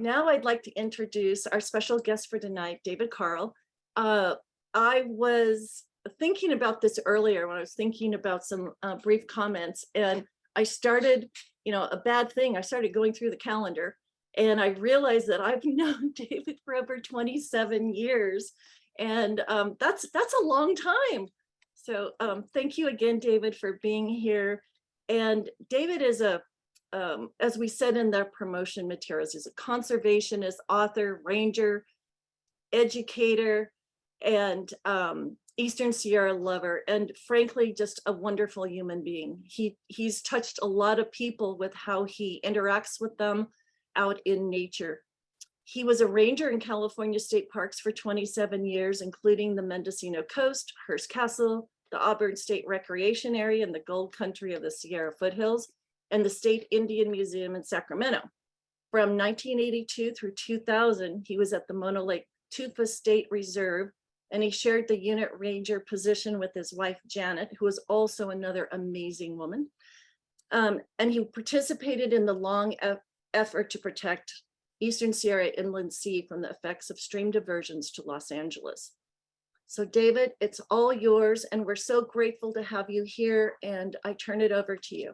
Now I'd like to introduce our special guest for tonight, David Carl. Uh, I was thinking about this earlier when I was thinking about some brief comments, and I started, a bad thing. I started going through the calendar, and I realized that I've known David for over 27 years, and that's a long time. So thank you again, David, for being here. And David is as we said in the promotion materials, is a conservationist, author, ranger, educator, and Eastern Sierra lover, and frankly, just a wonderful human being. He's touched a lot of people with how he interacts with them out in nature. He was a ranger in California state parks for 27 years, including the Mendocino Coast, Hearst Castle, the Auburn State Recreation Area, and the Gold Country of the Sierra Foothills, and the State Indian Museum in Sacramento. From 1982 through 2000, he was at the Mono Lake Tufa State Reserve, and he shared the unit ranger position with his wife, Janet, who was also another amazing woman. And he participated in the long effort to protect Eastern Sierra Inland Sea from the effects of stream diversions to Los Angeles. So David, it's all yours, and we're so grateful to have you here, and I turn it over to you.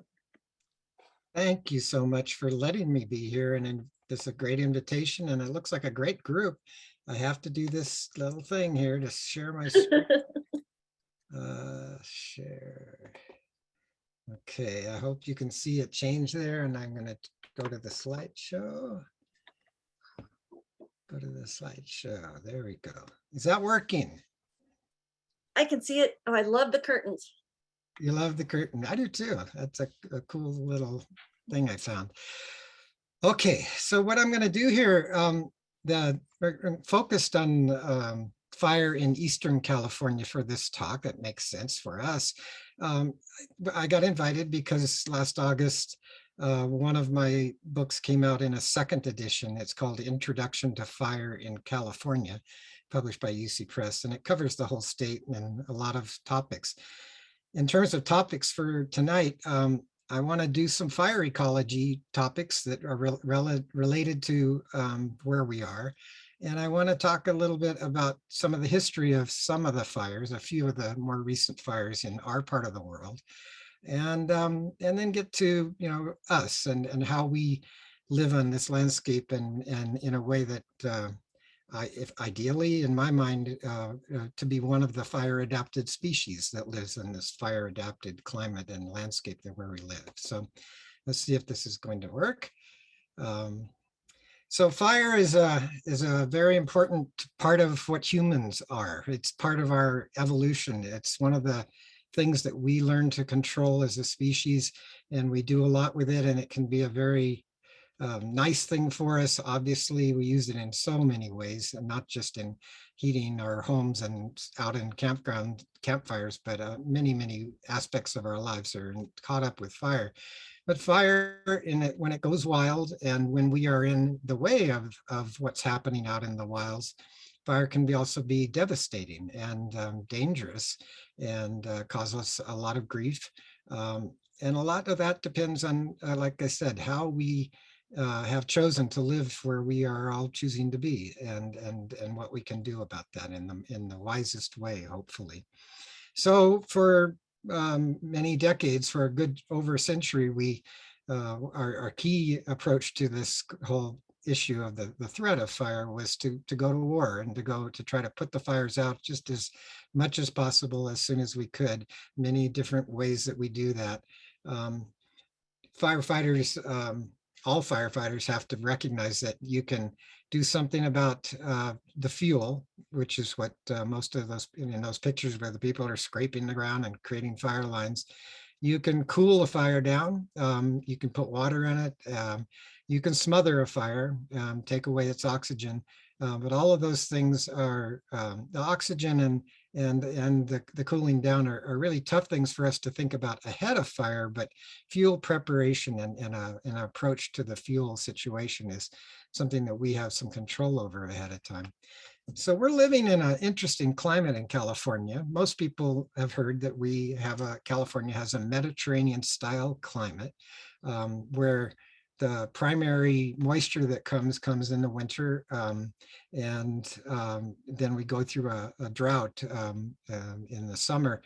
Thank you so much for letting me be here, and this is a great invitation, and it looks like a great group. I have to do this little thing here to share my screen. Share. Okay, I hope you can see it change there, and I'm going to go to the slideshow. Go to the slideshow. There we go. Is that working? I can see it. Oh, I love the curtains. You love the curtain. I do too. That's a cool little thing I found. Okay, so what I'm going to do here, we're focused on fire in Eastern California for this talk. That makes sense for us. I got invited because last August, one of my books came out in a second edition. It's called Introduction to Fire in California, published by UC Press, and it covers the whole state and a lot of topics. In terms of topics for tonight, I want to do some fire ecology topics that are related to where we are. And I want to talk a little bit about some of the history of some of the fires, a few of the more recent fires in our part of the world. And then get to, us and how we live on this landscape and in a way that if ideally, in my mind, to be one of the fire-adapted species that lives in this fire-adapted climate and landscape that where we live. So let's see if this is going to work. So fire is a very important part of what humans are. It's part of our evolution. It's one of the things that we learn to control as a species, and we do a lot with it, and it can be a very nice thing for us. Obviously, we use it in so many ways, and not just in heating our homes and out in campfires, but many, many aspects of our lives are caught up with fire. But fire, when it goes wild, and when we are in the way of what's happening out in the wilds, fire can also be devastating and dangerous, and cause us a lot of grief. And a lot of that depends on, like I said, how we have chosen to live where we are all choosing to be, and what we can do about that in the wisest way, hopefully. So for many decades, for a good over a century, we our key approach to this whole issue of the threat of fire was to go to war and to try to put the fires out just as much as possible as soon as we could. Many different ways that we do that. Firefighters, all firefighters have to recognize that you can do something about the fuel, which is what most of those in those pictures where the people are scraping the ground and creating fire lines. You can cool a fire down. You can put water in it. You can smother a fire, take away its oxygen. But all of those things are the oxygen and the cooling down are really tough things for us to think about ahead of fire. But fuel preparation and an approach to the fuel situation is something that we have some control over ahead of time. So we're living in an interesting climate in California. Most people have heard that California has a Mediterranean style climate, where the primary moisture that comes in the winter. Then we go through a drought in the summer.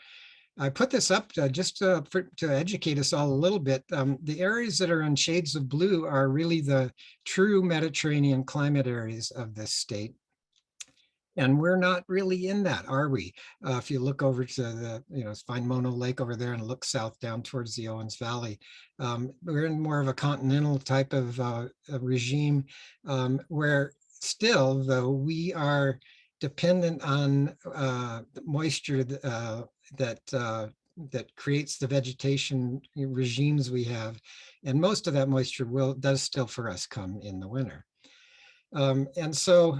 I put this up just to educate us all a little bit. The areas that are in shades of blue are really the true Mediterranean climate areas of this state. And we're not really in that, are we? If you look over to the, find Mono Lake over there and look south down towards the Owens Valley, we're in more of a continental type of regime, where still, though, we are dependent on moisture that creates the vegetation regimes we have. And most of that moisture does still for us come in the winter. And so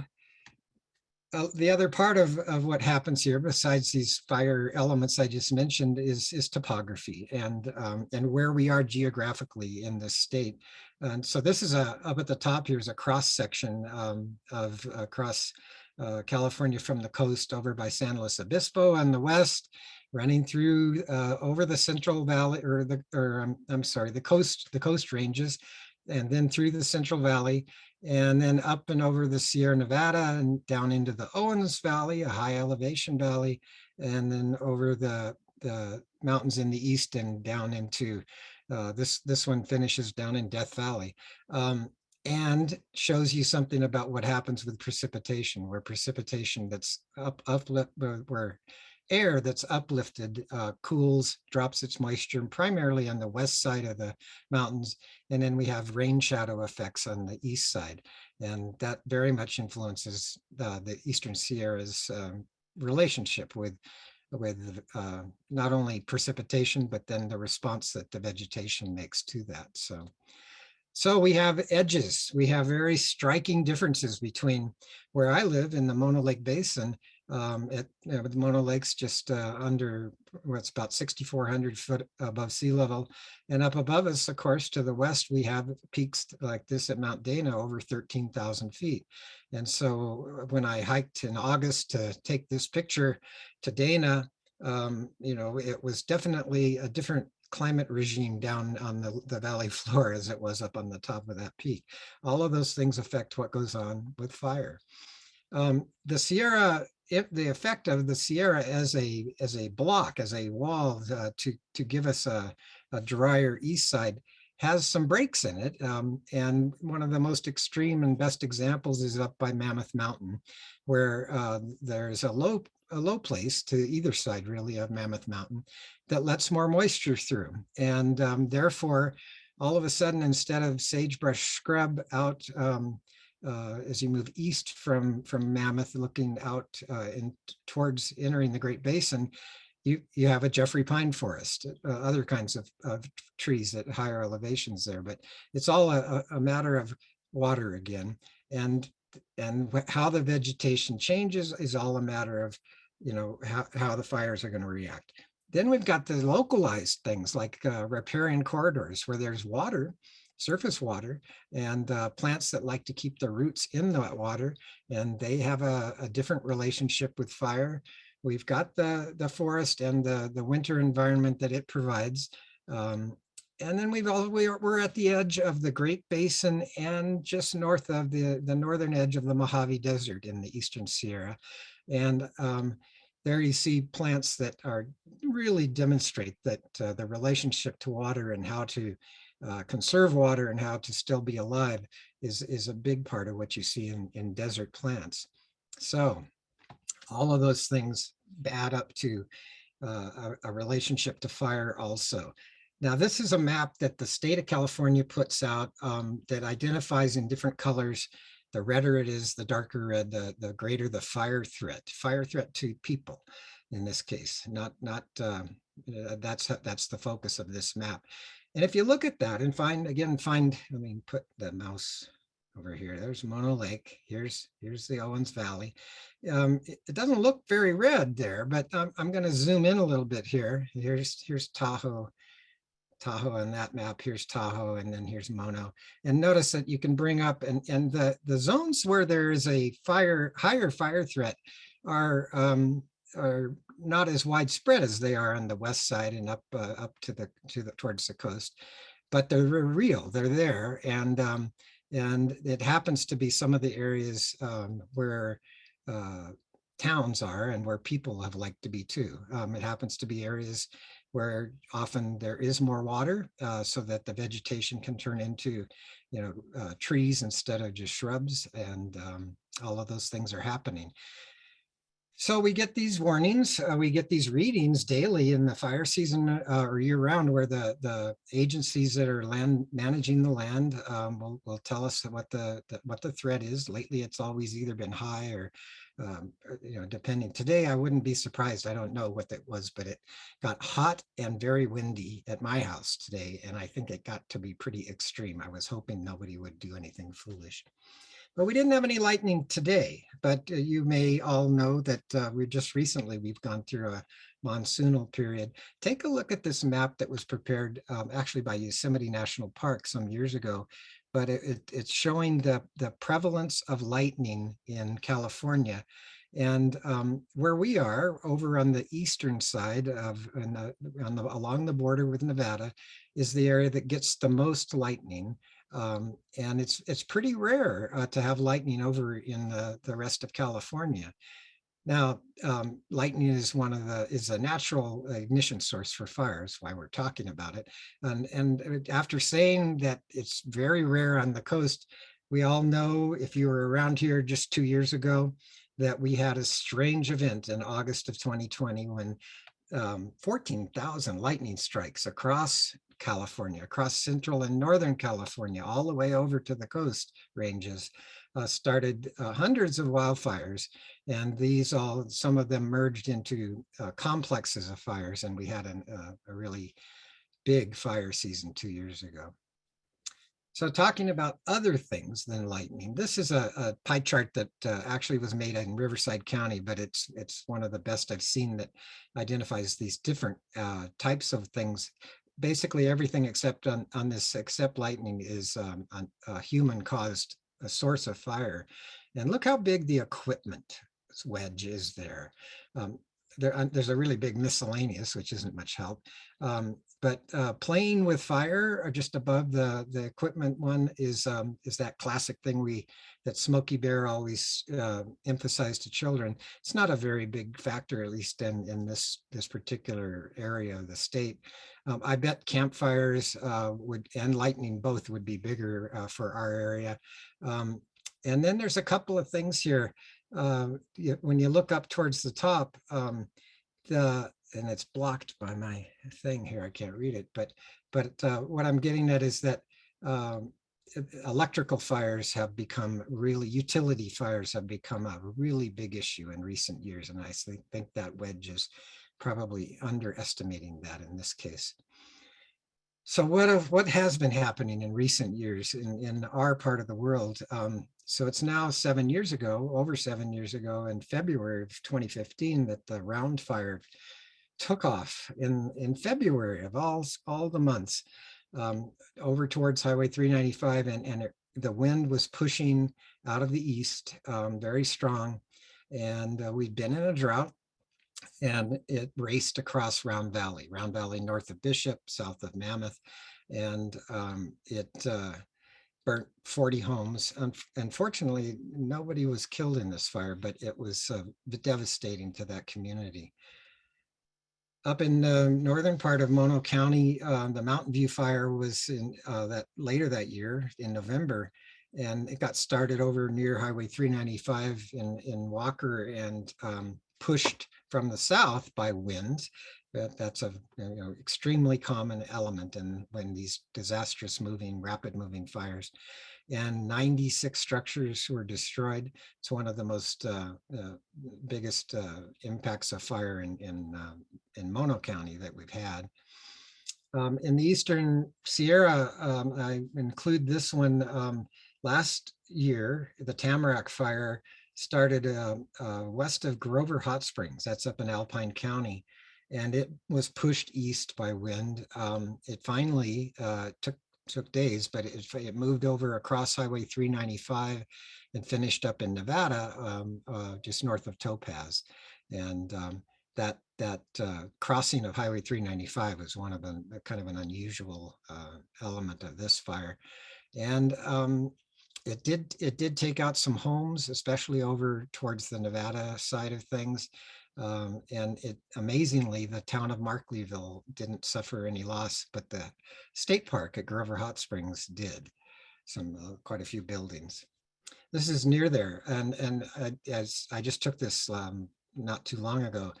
the other part of what happens here, besides these fire elements I just mentioned, is topography and where we are geographically in this state. And so this is up at the top here is a cross section of across California from the coast over by San Luis Obispo on the west, running through over the Central Valley the coast ranges, and then through the Central Valley, and then up and over the Sierra Nevada and down into the Owens Valley, a high elevation valley, and then over the mountains in the east and down into this one finishes down in Death Valley, and shows you something about what happens with precipitation, where precipitation that's where air that's uplifted cools, drops its moisture primarily on the west side of the mountains. And then we have rain shadow effects on the east side. And that very much influences the Eastern Sierra's relationship with not only precipitation, but then the response that the vegetation makes to that. So we have edges. We have very striking differences between where I live in the Mono Lake Basin. The Mono Lake's just under, it's about 6,400 foot above sea level. And up above us, of course, to the west, we have peaks like this at Mount Dana over 13,000 feet. And so when I hiked in August to take this picture to Dana, it was definitely a different climate regime down on the valley floor as it was up on the top of that peak. All of those things affect what goes on with fire. The Sierra, the effect of the Sierra as a block, as a wall to give us a drier east side, has some breaks in it. And one of the most extreme and best examples is up by Mammoth Mountain, where there's a low place to either side really of Mammoth Mountain that lets more moisture through. And therefore, all of a sudden, instead of sagebrush scrub out as you move east from Mammoth, looking out towards entering the Great Basin, you have a Jeffrey pine forest, other kinds of trees at higher elevations there. But it's all a matter of water again, and how the vegetation changes is all a matter of how the fires are going to react. Then we've got the localized things like riparian corridors where there's water, surface water, and plants that like to keep their roots in that water, and they have a different relationship with fire. We've got the forest and the winter environment that it provides. And then we're at the edge of the Great Basin and just north of the northern edge of the Mojave Desert in the Eastern Sierra. And there you see plants that really demonstrate that the relationship to water and how to conserve water and how to still be alive is a big part of what you see in desert plants. So all of those things add up to a relationship to fire also. Now, this is a map that the state of California puts out that identifies in different colors. The redder it is, the darker red, the greater the fire threat to people in this case. That's the focus of this map. And if you look at that and put the mouse over here. There's Mono Lake. Here's the Owens Valley. It doesn't look very red there, but I'm going to zoom in a little bit here. Here's Tahoe on that map. Here's Tahoe, and then here's Mono. And notice that you can bring up and the zones where there is a higher fire threat are not as widespread as they are on the west side and up towards the coast. but they're real, they're there. And it happens to be some of the areas where towns are and where people have liked to be too. It happens to be areas where often there is more water so that the vegetation can turn into, trees instead of just shrubs, and all of those things are happening. So we get these warnings, we get these readings daily in the fire season or year round, where the agencies that are managing the land will tell us what the threat is. Lately, it's always either been high or, depending. Today, I wouldn't be surprised. I don't know what that was, but it got hot and very windy at my house today. And I think it got to be pretty extreme. I was hoping nobody would do anything foolish. But we didn't have any lightning today, but you may all know that we've gone through a monsoonal period. Take a look at this map that was prepared actually by Yosemite National Park some years ago, but it's showing the prevalence of lightning in California. And where we are over on the eastern side along the border with Nevada is the area that gets the most lightning. And it's pretty rare to have lightning over in the rest of California. Now, lightning is a natural ignition source for fires, why we're talking about it. And after saying that it's very rare on the coast, we all know, if you were around here just 2 years ago, that we had a strange event in August of 2020 when 14,000 lightning strikes across California, across central and northern California, all the way over to the coast ranges, started hundreds of wildfires. And some of them merged into complexes of fires. And we had a really big fire season 2 years ago. So talking about other things than lightning, this is a pie chart that actually was made in Riverside County, but it's one of the best I've seen that identifies these different types of things. Basically everything except except lightning is a human-caused source of fire. And look how big the equipment wedge is there. There's a really big miscellaneous, which isn't much help. But playing with fire just above the equipment one is that classic thing that Smokey Bear always emphasized to children. It's not a very big factor, at least in this particular area of the state. I bet campfires and lightning both would be bigger for our area. And then there's a couple of things here. When you look up towards the top, and it's blocked by my thing here, I can't read it, but what I'm getting at is that electrical fires have become utility fires have become a really big issue in recent years. And I think that wedge is probably underestimating that in this case. So what has been happening in recent years in our part of the world? So it's now over 7 years ago, in February of 2015, that the Round Fire took off in February of all the months over towards Highway 395, and the wind was pushing out of the east very strong, and we'd been in a drought, and it raced across Round Valley north of Bishop, south of Mammoth, and it burnt 40 homes. Unfortunately, nobody was killed in this fire, but it was devastating to that community. Up in the northern part of Mono County, the Mountain View fire was later that year in November, and it got started over near Highway 395 in Walker, and pushed from the south by winds. That's a extremely common element when these disastrous rapid moving fires. And 96 structures were destroyed. It's one of the most biggest impacts of fire in Mono County that we've had. In the Eastern Sierra, I include this one. Last year, the Tamarack Fire started west of Grover Hot Springs. That's up in Alpine County. And it was pushed east by wind. It finally took days, but it moved over across Highway 395 and finished up in Nevada, just north of Topaz. And that crossing of Highway 395 was one of the kind of an unusual element of this fire. And it did take out some homes, especially over towards the Nevada side of things. And it amazingly, the town of Markleeville didn't suffer any loss, but the state park at Grover Hot Springs did. Quite a few buildings. This is near there, and as I just took this not too long ago,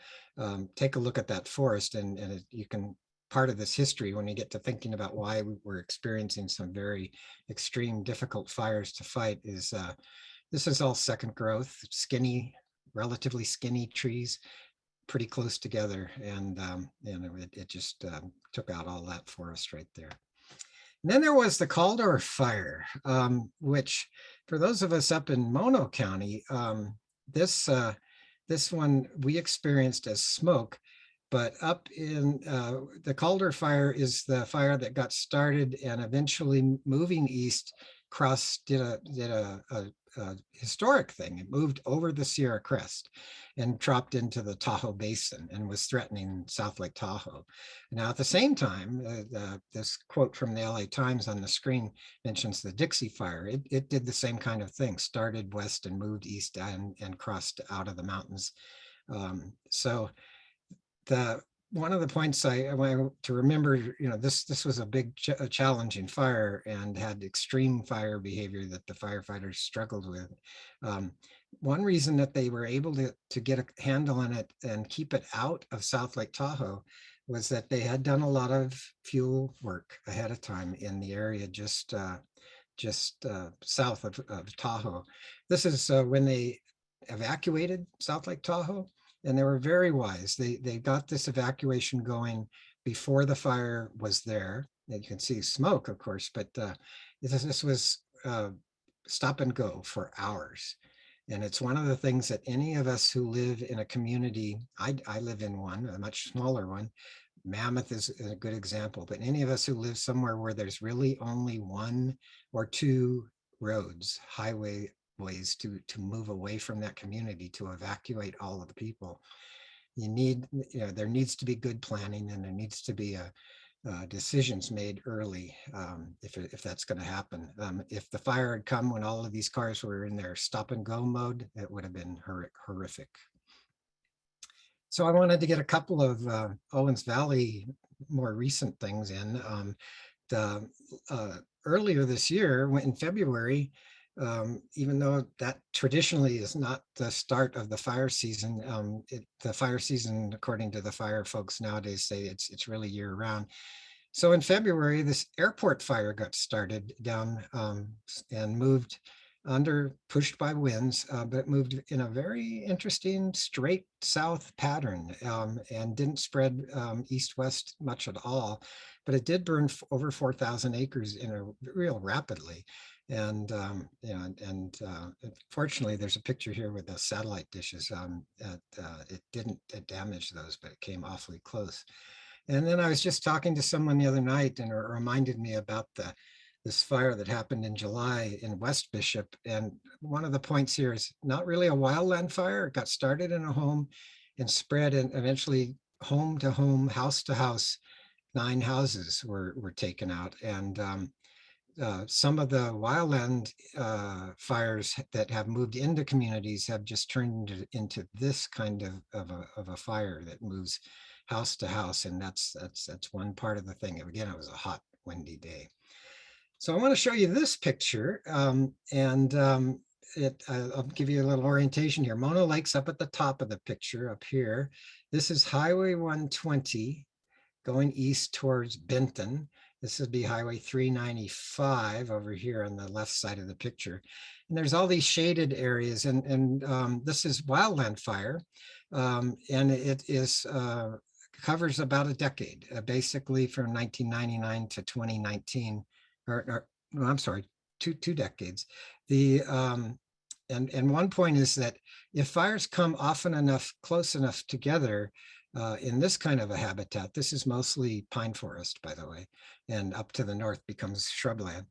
take a look at that forest, and you can part of this history when you get to thinking about why we were experiencing some very extreme, difficult fires to fight is this is all second growth, skinny, relatively skinny trees, pretty close together, and it just took out all that forest right there. And then there was the Caldor fire, which for those of us up in Mono County, this one we experienced as smoke, but up in the Caldor fire is the fire that got started and eventually moving east did a historic thing. It moved over the Sierra Crest and dropped into the Tahoe Basin and was threatening South Lake Tahoe. Now, at the same time, this quote from the LA Times on the screen mentions the Dixie Fire. It did the same kind of thing, started west and moved east and crossed out of the mountains. So one of the points I want to remember, this was a big challenging fire and had extreme fire behavior that the firefighters struggled with. One reason that they were able to get a handle on it and keep it out of South Lake Tahoe was that they had done a lot of fuel work ahead of time in the area just south of Tahoe. This is when they evacuated South Lake Tahoe. And they were very wise. They got this evacuation going before the fire was there. And you can see smoke, of course, but this was stop and go for hours. And it's one of the things that any of us who live in a community, I live in one, a much smaller one. Mammoth is a good example, but any of us who live somewhere where there's really only one or two roads, highway ways to move away from that community, to evacuate all of the people. There needs to be good planning, and there needs to be decisions made early if that's going to happen. If the fire had come when all of these cars were in their stop and go mode, it would have been horrific. So I wanted to get a couple of Owens Valley more recent things in. Earlier this year, in February, even though that traditionally is not the start of the fire season, the fire season, according to the fire folks nowadays, say it's really year round. So in February, this airport fire got started down and moved pushed by winds, but moved in a very interesting straight south pattern and didn't spread east-west much at all, but it did burn over 4,000 acres real rapidly. And fortunately, there's a picture here with the satellite dishes. It didn't damage those, but it came awfully close. And then I was just talking to someone the other night, and it reminded me about this fire that happened in July in West Bishop. And one of the points here is not really a wildland fire. It got started in a home and spread, and eventually home to home, house to house, 9 houses were taken out. And some of the wildland fires that have moved into communities have just turned into this kind of a fire that moves house to house, and that's one part of the thing. Again, it was a hot, windy day. So I want to show you this picture, I'll give you a little orientation here. Mono Lake's up at the top of the picture up here. This is Highway 120 going east towards Benton. This would be Highway 395 over here on the left side of the picture. And there's all these shaded areas, and this is wildland fire. And it is covers about a decade, basically from 1999 to 2019, or no, I'm sorry, two decades. And one point is that if fires come often enough, close enough together, in this kind of a habitat, this is mostly pine forest, by the way, and up to the north becomes shrubland.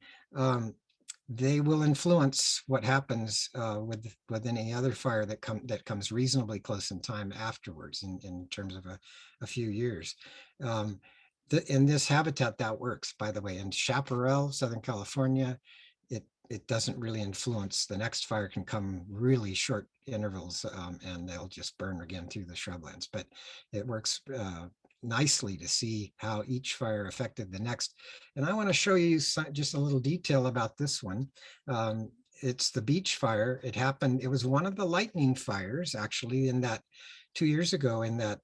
they will influence what happens with any other fire that comes reasonably close in time afterwards in terms of a few years. In this habitat that works, by the way. In Chaparral, Southern California, it doesn't really influence. The next fire can come really short intervals, and they'll just burn again through the shrublands. But it works nicely to see how each fire affected the next. And I want to show you just a little detail about this one. It's the beach fire. It was one of the lightning fires, actually, in that 2 years ago, in that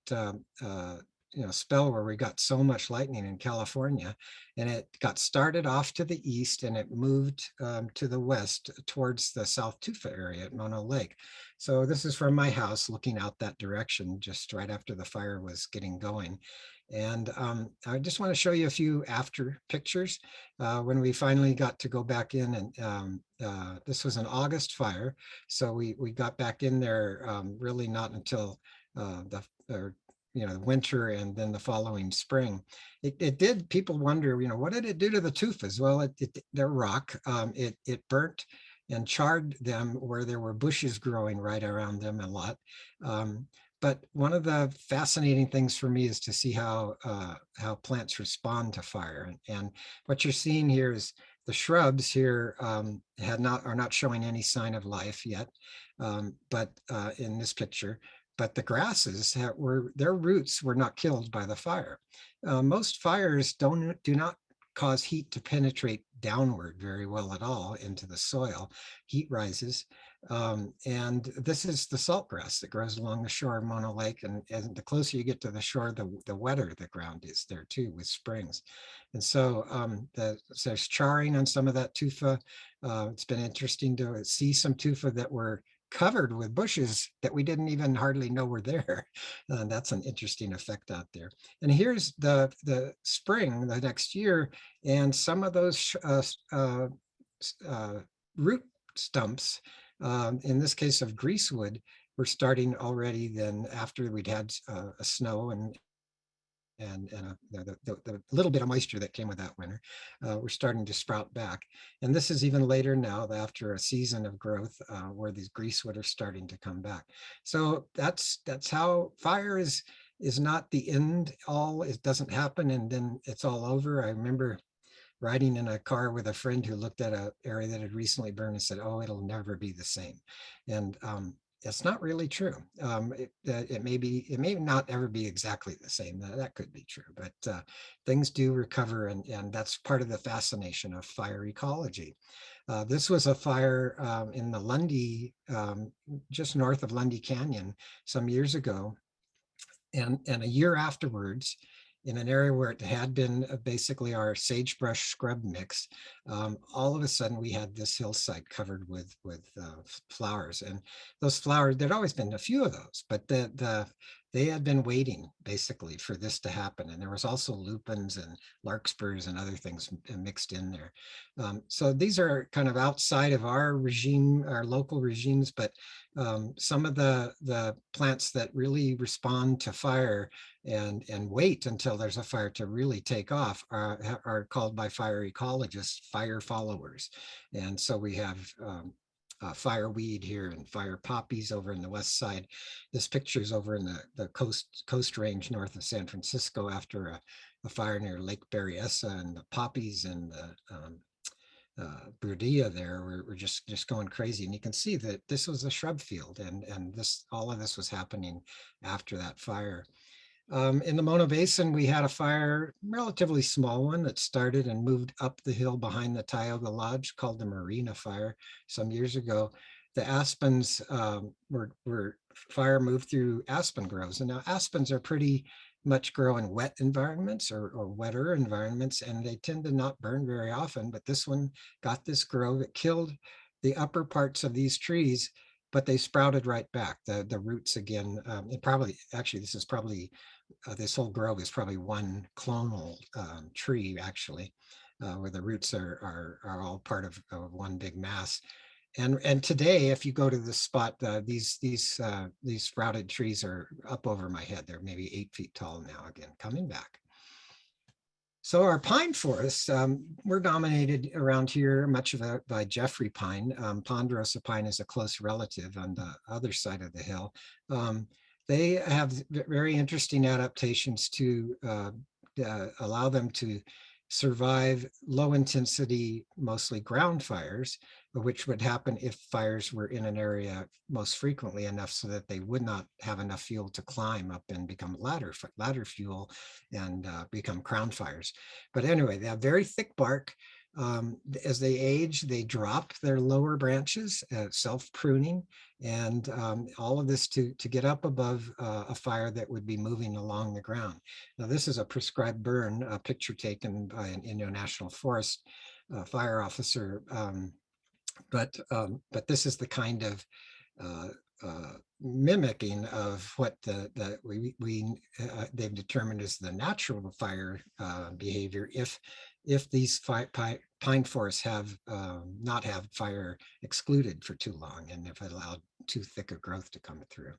spell where we got so much lightning in California. And it got started off to the east and it moved to the west towards the South Tufa area at Mono Lake. So this is from my house looking out that direction just right after the fire was getting going. And I just want to show you a few after pictures when we finally got to go back in. And this was an August fire. So we got back in there really not until the winter and then the following spring. It did, people wonder, what did it do to the tufas? Well, they're rock. It burnt and charred them where there were bushes growing right around them a lot. But one of the fascinating things for me is to see how plants respond to fire. And what you're seeing here is the shrubs here are not showing any sign of life yet, but in this picture. But the grasses their roots were not killed by the fire. Most fires do not cause heat to penetrate downward very well at all into the soil. Heat rises. And this is the saltgrass that grows along the shore of Mono Lake. And the closer you get to the shore, the wetter the ground is there too, with springs. And so there's charring on some of that tufa. It's been interesting to see some tufa that were covered with bushes that we didn't even hardly know were there. That's an interesting effect out there. And here's the spring, the next year, and some of those root stumps, in this case of greasewood, were starting already then after we'd had a snow and the little bit of moisture that came with that winter, we're starting to sprout back. And this is even later now, after a season of growth, where these greasewood are starting to come back. So that's how fire is not the end all. It doesn't happen and then it's all over. I remember riding in a car with a friend who looked at an area that had recently burned and said, "Oh, it'll never be the same." And it's not really true. It may not ever be exactly the same. That could be true, but things do recover, and that's part of the fascination of fire ecology. This was a fire in the Lundy, just north of Lundy Canyon, some years ago, and a year afterwards, in an area where it had been basically our sagebrush scrub mix, all of a sudden we had this hillside covered with flowers. And those flowers, there'd always been a few of those, but they had been waiting basically for this to happen. And there was also lupins and larkspurs and other things mixed in there. So these are kind of outside of our regime, our local regimes, but some of the plants that really respond to fire and wait until there's a fire to really take off are called by fire ecologists fire followers. And so we have fireweed here and fire poppies over in the west side. This picture is over in the coast range north of San Francisco after a fire near Lake Berryessa, and the poppies and the Brudia there were just going crazy. And you can see that this was a shrub field, and all of this was happening after that fire. In the Mono Basin, we had a fire, relatively small one, that started and moved up the hill behind the Tioga Lodge, called the Marina Fire, some years ago. The aspens fire moved through aspen groves. And now aspens are pretty much grow in wet environments or wetter environments, and they tend to not burn very often. But this one got this grove. It killed the upper parts of these trees, but they sprouted right back. The roots again, this whole grove is probably one clonal tree, actually, where the roots are all part of one big mass. And today, if you go to the spot, these sprouted trees are up over my head. They're maybe 8 feet tall now, again, coming back. So our pine forests, we're dominated around here much of it by Jeffrey pine. Ponderosa pine is a close relative on the other side of the hill. They have very interesting adaptations to allow them to survive low intensity, mostly ground fires, which would happen if fires were in an area most frequently enough so that they would not have enough fuel to climb up and become ladder fuel and become crown fires. But anyway, they have very thick bark. As they age, they drop their lower branches, self-pruning, and all of this to get up above a fire that would be moving along the ground. Now, this is a prescribed burn, a picture taken by an Inyo National Forest fire officer. But this is the kind of mimicking of what they've determined is the natural fire behavior if these pine forests have not have fire excluded for too long and if allowed too thick a growth to come through.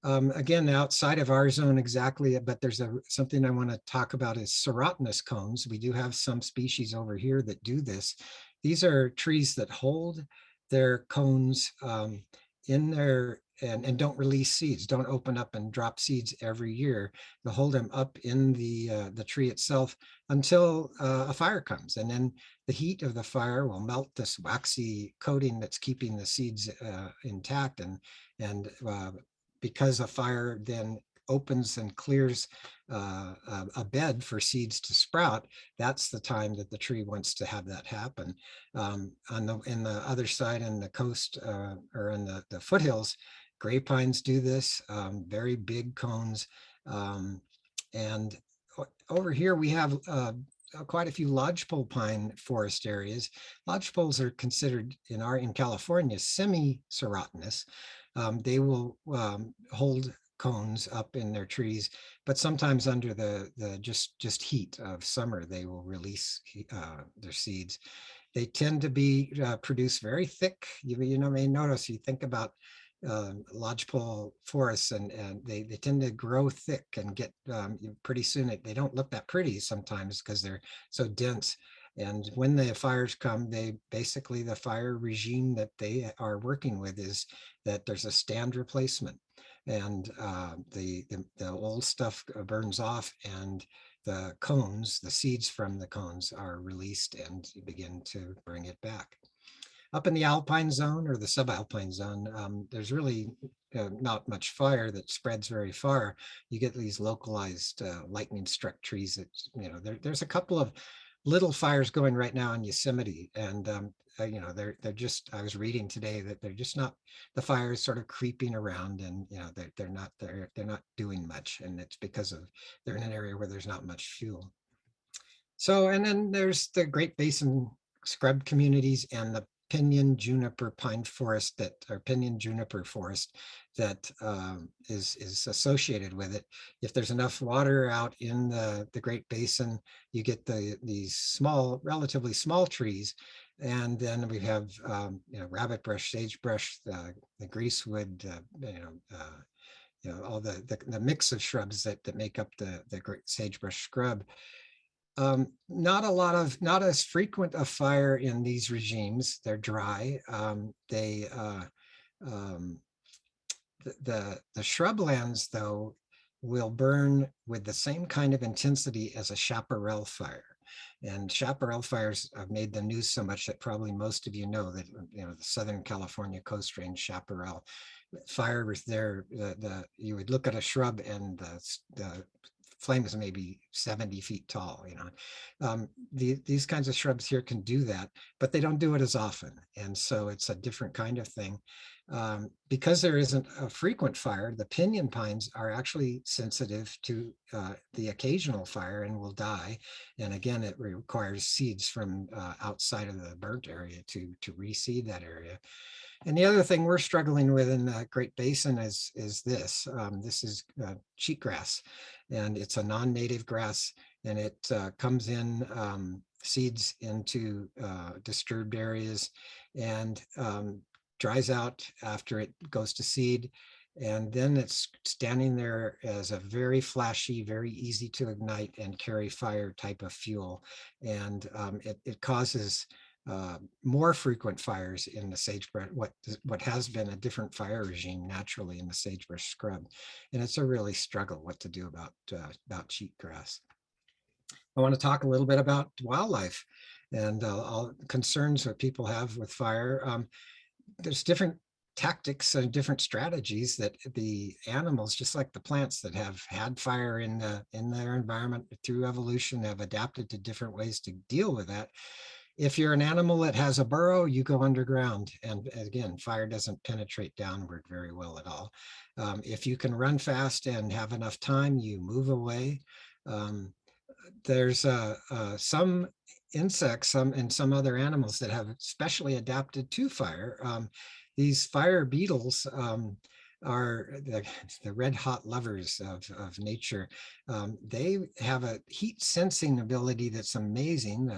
Again, outside of our zone exactly, but there's something I want to talk about is serotinous cones. We do have some species over here that do this. These are trees that hold their cones in their and don't release seeds, don't open up and drop seeds every year. They'll hold them up in the tree itself until a fire comes, and then the heat of the fire will melt this waxy coating that's keeping the seeds intact, and because a fire then opens and clears a bed for seeds to sprout, that's the time that the tree wants to have that happen. In the other side, in the coast or in the foothills, gray pines do this, very big cones. And over here we have quite a few lodgepole pine forest areas. Lodgepoles are considered in California semi-serotinous. They will hold cones up in their trees, but sometimes under the just heat of summer, they will release their seeds. They tend to be produce very thick. You may notice, you think about lodgepole forests, and they tend to grow thick and get pretty soon. They don't look that pretty sometimes because they're so dense. And when the fires come, basically the fire regime that they are working with is that there's a stand replacement, and the old stuff burns off, and the cones, the seeds from the cones, are released, and you begin to bring it back. Up in the alpine zone or the subalpine zone, there's really not much fire that spreads very far. You get these localized lightning struck trees that, there's a couple of little fires going right now in Yosemite, and they're just, I was reading today that they're just not, the fire is sort of creeping around, and they're not doing much, and it's because they're in an area where there's not much fuel. So, and then there's the Great Basin scrub communities and the pinyon juniper pine forest pinyon juniper forest that is associated with it. If there's enough water out in the Great Basin, you get these small, relatively small trees. And then we have rabbitbrush, sagebrush, the greasewood, all the mix of shrubs that make up the great sagebrush scrub. Not as frequent a fire in these regimes. They're dry. The shrublands, though, will burn with the same kind of intensity as a chaparral fire. And chaparral fires have made the news so much that probably most of you know that the Southern California Coast Range chaparral fire was there. You would look at a shrub and the flames may be 70 feet tall. These kinds of shrubs here can do that, but they don't do it as often, and so it's a different kind of thing. Because there isn't a frequent fire, the pinyon pines are actually sensitive to the occasional fire and will die. And again, it requires seeds from outside of the burnt area to reseed that area. And the other thing we're struggling with in the Great Basin is this. This is cheatgrass, and it's a non-native grass, and it comes in seeds into disturbed areas and dries out after it goes to seed. And then it's standing there as a very flashy, very easy to ignite and carry fire type of fuel. And it causes more frequent fires in the sagebrush, what has been a different fire regime naturally in the sagebrush scrub. And it's a really struggle what to do about cheatgrass. I want to talk a little bit about wildlife and all concerns that people have with fire. There's different tactics and different strategies that the animals, just like the plants that have had fire in their environment through evolution, have adapted to different ways to deal with that. If you're an animal that has a burrow, you go underground. And again, fire doesn't penetrate downward very well at all. If you can run fast and have enough time, you move away. There's some insects and some other animals that have specially adapted to fire. These fire beetles are the red hot lovers of nature. They have a heat sensing ability that's amazing.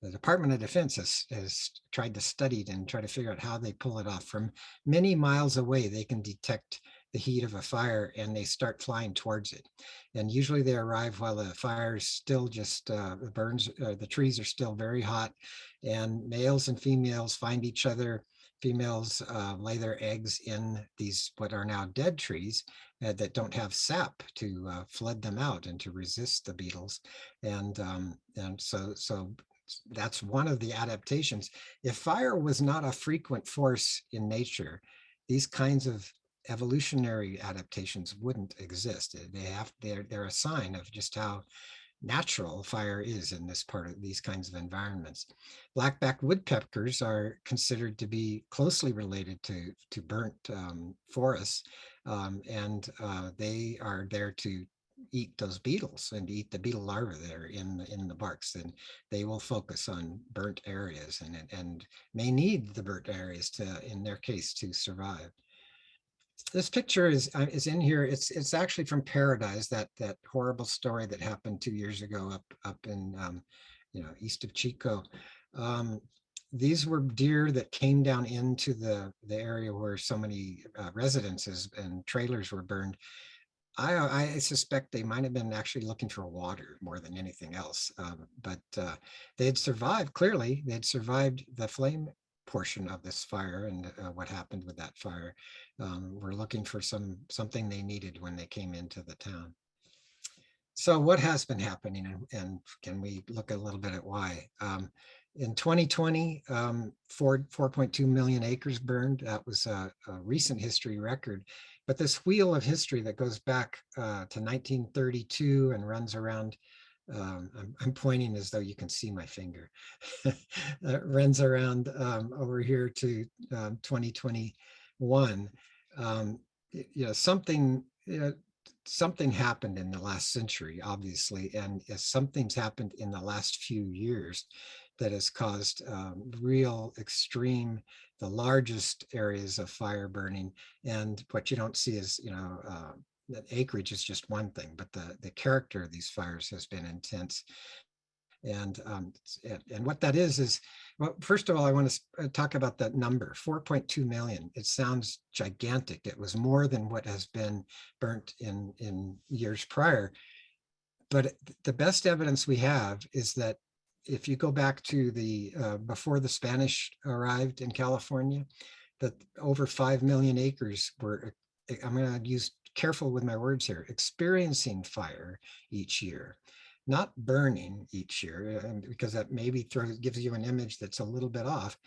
The Department of Defense has tried to study it and try to figure out how they pull it off. From many miles away, they can detect the heat of a fire and they start flying towards it. And usually they arrive while the fire is still just burns, the trees are still very hot, and males and females find each other. Females lay their eggs in these what are now dead trees that don't have sap to flood them out and to resist the beetles. And so that's one of the adaptations. If fire was not a frequent force in nature, these kinds of evolutionary adaptations wouldn't exist. They're a sign of just how natural fire is in this part of these kinds of environments. Black-backed woodpeckers are considered to be closely related to burnt forests, and they are there to eat those beetles and eat the beetle larvae there in the barks, and they will focus on burnt areas and may need the burnt areas to, in their case, to survive. This picture is in here. It's actually from Paradise, that horrible story that happened 2 years ago up in east of Chico. These were deer that came down into the area where so many residences and trailers were burned. I suspect they might have been actually looking for water more than anything else, but they had survived. Clearly, they had survived the flame portion of this fire and what happened with that fire. Were looking for something they needed when they came into the town. So what has been happening, and can we look a little bit at why? In 2020, 4.2 million acres burned. That was a recent history record. But this wheel of history that goes back to 1932 and runs around, I'm pointing as though you can see my finger, that runs around over here to 2021. Something happened in the last century, obviously, and something's happened in the last few years that has caused real extreme, the largest areas of fire burning. And what you don't see is, that acreage is just one thing, but the character of these fires has been intense. And what that is, well, first of all, I want to talk about that number, 4.2 million. It sounds gigantic. It was more than what has been burnt in years prior. But the best evidence we have is that if you go back to the before the Spanish arrived in California, that over 5 million acres were, I'm going to use careful with my words here, experiencing fire each year, not burning each year, because that maybe gives you an image that's a little bit off.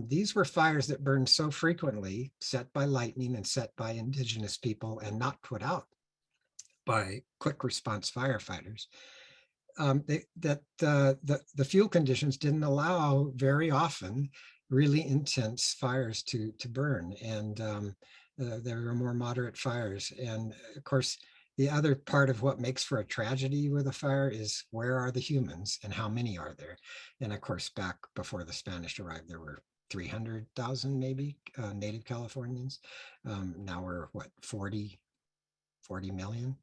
These were fires that burned so frequently, set by lightning and set by indigenous people and not put out by quick response firefighters. The fuel conditions didn't allow very often really intense fires to burn, and there were more moderate fires. And of course, the other part of what makes for a tragedy with a fire is, where are the humans and how many are there? And of course, back before the Spanish arrived, there were 300,000 maybe native Californians. Now we're what, 40 million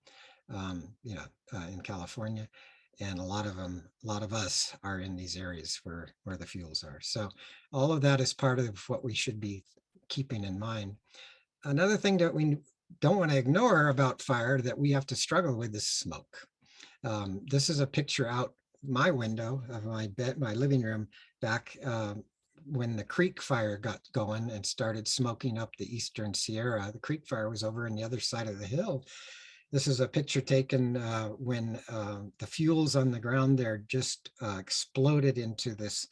in California. And a lot of us are in these areas where the fuels are. So all of that is part of what we should be keeping in mind. Another thing that we don't want to ignore about fire that we have to struggle with is smoke. This is a picture out my window of my bed, my living room, back when the Creek Fire got going and started smoking up the Eastern Sierra. The Creek Fire was over on the other side of the hill. This is a picture taken when the fuels on the ground there just exploded into this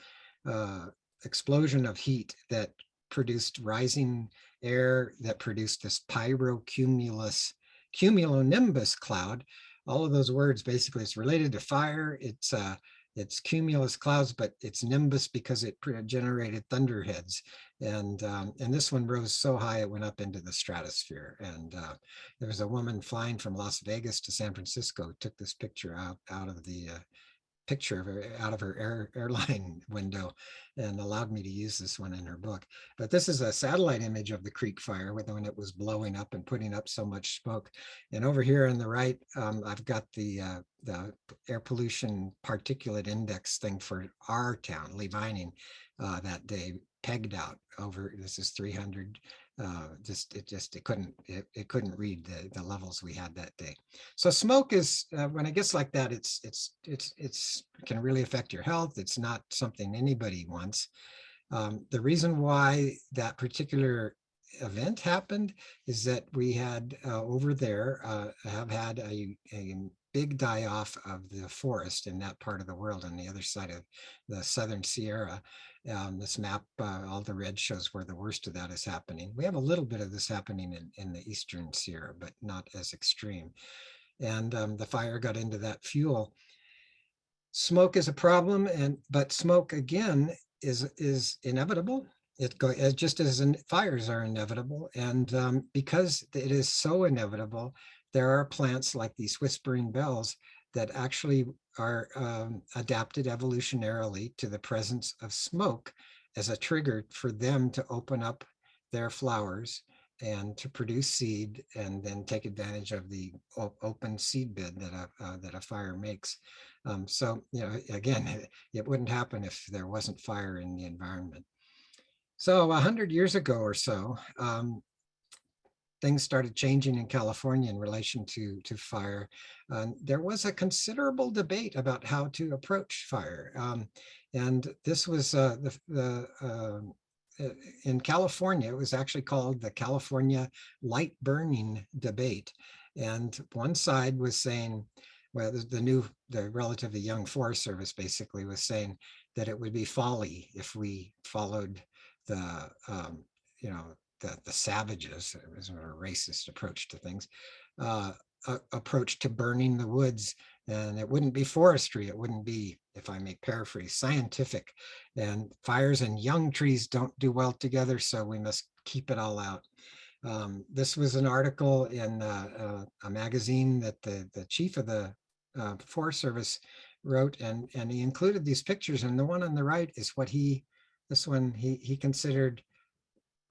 explosion of heat that produced rising air, that produced this pyrocumulus cumulonimbus cloud. All of those words, basically, it's related to fire. It's cumulus clouds, but it's nimbus because it generated thunderheads. And this one rose so high it went up into the stratosphere. And there was a woman flying from Las Vegas to San Francisco, took this picture out of the picture of her out of her airline window and allowed me to use this one in her book. But this is a satellite image of the Creek Fire when it was blowing up and putting up so much smoke. And over here on the right, I've got the air pollution particulate index thing for our town, Lee Vining, that day pegged out over, this is 300. It couldn't read the levels we had that day. So smoke is when it gets like that, it's can really affect your health. It's not something anybody wants. The reason why that particular event happened is that we had over there have had a big die off of the forest in that part of the world on the other side of the Southern Sierra. This map, all the red shows where the worst of that is happening. We have a little bit of this happening in the Eastern Sierra, but not as extreme. And the fire got into that fuel. Smoke is a problem, but smoke again is inevitable. Just as fires are inevitable, and because it is so inevitable, there are plants like these whispering bells that actually are adapted evolutionarily to the presence of smoke as a trigger for them to open up their flowers and to produce seed and then take advantage of the open seed bed that a fire makes. So, again, it wouldn't happen if there wasn't fire in the environment. So 100 years ago or so, things started changing in California in relation to fire. There was a considerable debate about how to approach fire. And this was in California, it was actually called the California light burning debate. And one side was saying, well, the relatively young Forest Service basically was saying that it would be folly if we followed the savages, it was a racist approach to things, approach to burning the woods. And it wouldn't be forestry. It wouldn't be, if I may paraphrase, scientific. And fires and young trees don't do well together, so we must keep it all out. This was an article in a magazine that the chief of the Forest Service wrote, and he included these pictures. And the one on the right is what he considered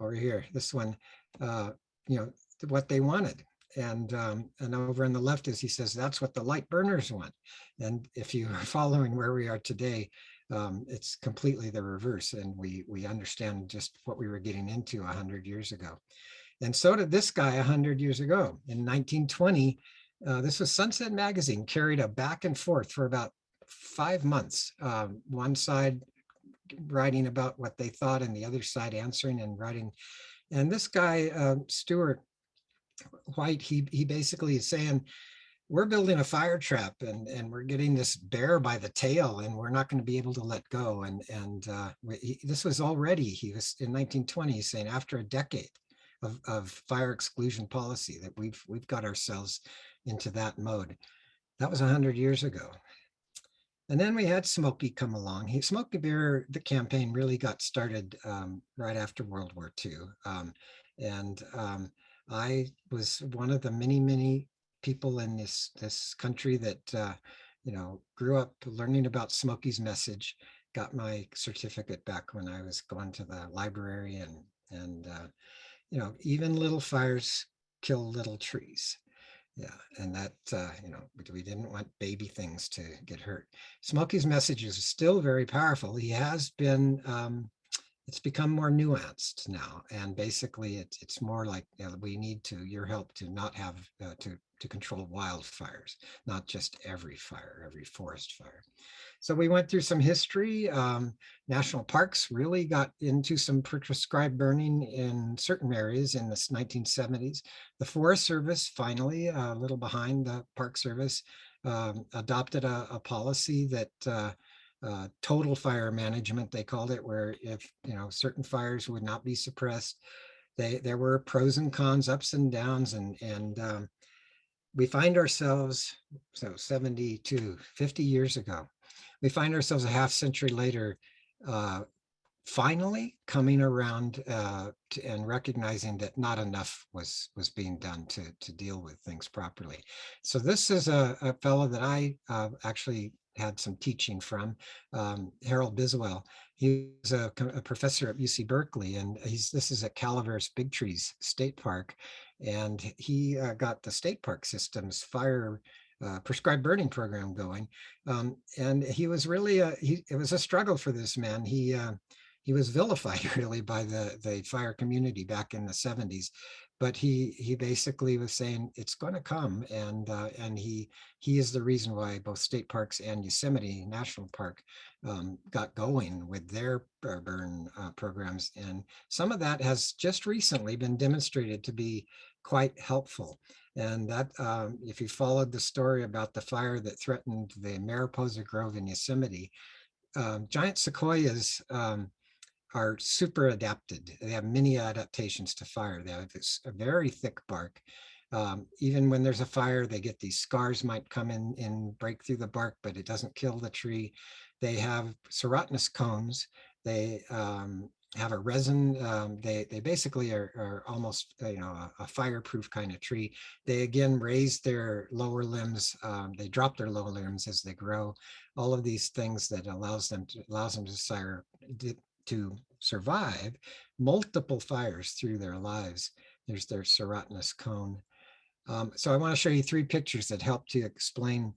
over here, this one, what they wanted. And over on the left, as he says, that's what the light burners want. And if you are following where we are today, it's completely the reverse. And we understand just what we were getting into 100 years ago. And so did this guy 100 years ago. In 1920, this was Sunset Magazine, carried a back and forth for about 5 months. One side writing about what they thought and the other side answering and writing. And this guy, Stuart White, he basically is saying, we're building a fire trap and we're getting this bear by the tail and we're not going to be able to let go. And this was already, he was in 1920 saying, after a decade of fire exclusion policy, that we've got ourselves into that mode. That was 100 years ago. And then we had Smokey come along. Smokey Bear, the campaign really got started right after World War II. I was one of the many people in this country that grew up learning about Smokey's message, got my certificate back when I was going to the library, and even little fires kill little trees. Yeah, and that, we didn't want baby things to get hurt. Smokey's message is still very powerful. He has been It's become more nuanced now, and basically it's more like, we need your help to not have to control wildfires, not just every fire, every forest fire. So we went through some history. National parks really got into some prescribed burning in certain areas in the 1970s. The Forest Service finally, a little behind the Park Service, adopted a policy that total fire management, they called it, where if certain fires would not be suppressed, there were pros and cons, ups and downs, and we find ourselves, so 50 years ago, we find ourselves a half century later, finally coming around and recognizing that not enough was being done to deal with things properly. So this is a fellow that I actually had some teaching from, Harold Biswell. He's a professor at UC Berkeley, and this is at Calaveras Big Trees State Park, and he got the state park system's fire prescribed burning program going, and he was really it was a struggle for this man. He was vilified really by the fire community back in the 70s, but he basically was saying it's going to come, and he is the reason why both state parks and Yosemite National Park got going with their burn programs, and some of that has just recently been demonstrated to be quite helpful. And that, if you followed the story about the fire that threatened the Mariposa Grove in Yosemite, giant sequoias are super adapted. They have many adaptations to fire. They have a very thick bark. Even when there's a fire, they get these scars might come in and break through the bark, but it doesn't kill the tree. They have serotinous cones. They have a resin. They basically are almost a fireproof kind of tree. They again raise their lower limbs. They drop their lower limbs as they grow. All of these things that allows them to survive multiple fires through their lives. There's their serotinous cone. So I want to show you 3 pictures that help to explain